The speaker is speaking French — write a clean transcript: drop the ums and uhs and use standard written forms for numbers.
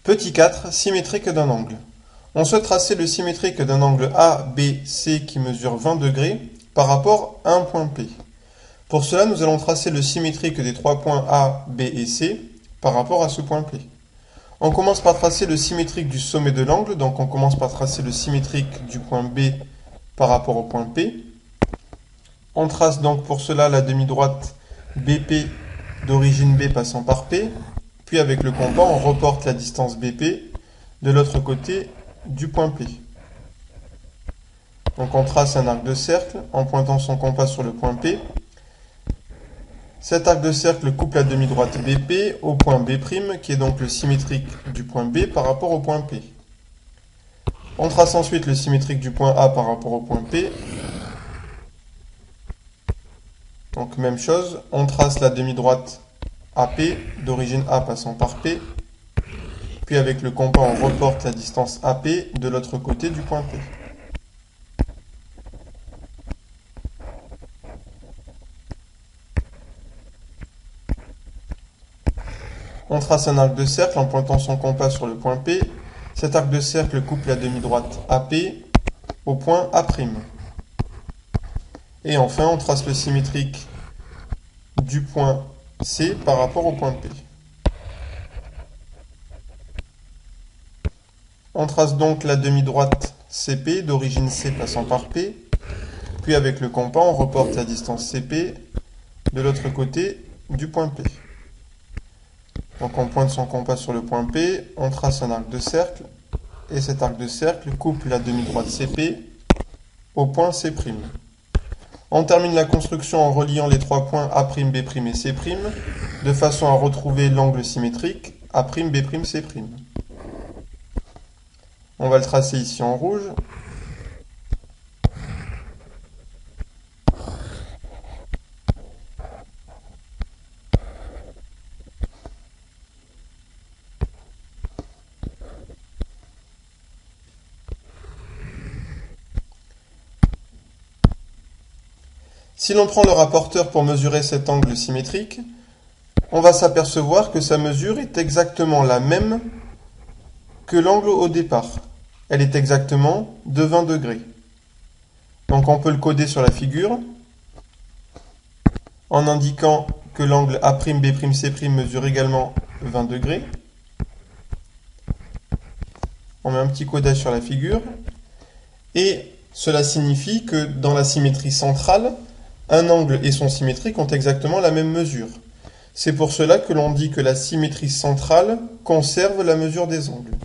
Petit 4, symétrique d'un angle. On souhaite tracer le symétrique d'un angle ABC qui mesure 20 degrés par rapport à un point P. Pour cela, nous allons tracer le symétrique des trois points A, B et C par rapport à ce point P. On commence par tracer le symétrique du sommet de l'angle, donc on commence par tracer le symétrique du point B par rapport au point P. On trace donc pour cela la demi-droite BP d'origine B passant par P, puis avec le compas on reporte la distance BP de l'autre côté du point P. Donc on trace un arc de cercle en pointant son compas sur le point P. Cet arc de cercle coupe la demi-droite BP au point B', qui est donc le symétrique du point B par rapport au point P. On trace ensuite le symétrique du point A par rapport au point P. Donc même chose, on trace la demi-droite AP d'origine A passant par P. Puis avec le compas on reporte la distance AP de l'autre côté du point P. On trace un arc de cercle en pointant son compas sur le point P. Cet arc de cercle coupe la demi-droite AP au point A'. Et enfin, on trace le symétrique du point C par rapport au point P. On trace donc la demi-droite CP d'origine C passant par P. Puis avec le compas, on reporte la distance CP de l'autre côté du point P. Donc on pointe son compas sur le point P, on trace un arc de cercle, et cet arc de cercle coupe la demi-droite CP au point C'. On termine la construction en reliant les trois points A', B' et C', de façon à retrouver l'angle symétrique A', B', C'. On va le tracer ici en rouge. Si l'on prend le rapporteur pour mesurer cet angle symétrique, on va s'apercevoir que sa mesure est exactement la même que l'angle au départ. Elle est exactement de 20 degrés. Donc on peut le coder sur la figure en indiquant que l'angle A', B', C' mesure également 20 degrés. On met un petit codage sur la figure. Et cela signifie que dans la symétrie centrale, un angle et son symétrique ont exactement la même mesure. C'est pour cela que l'on dit que la symétrie centrale conserve la mesure des angles.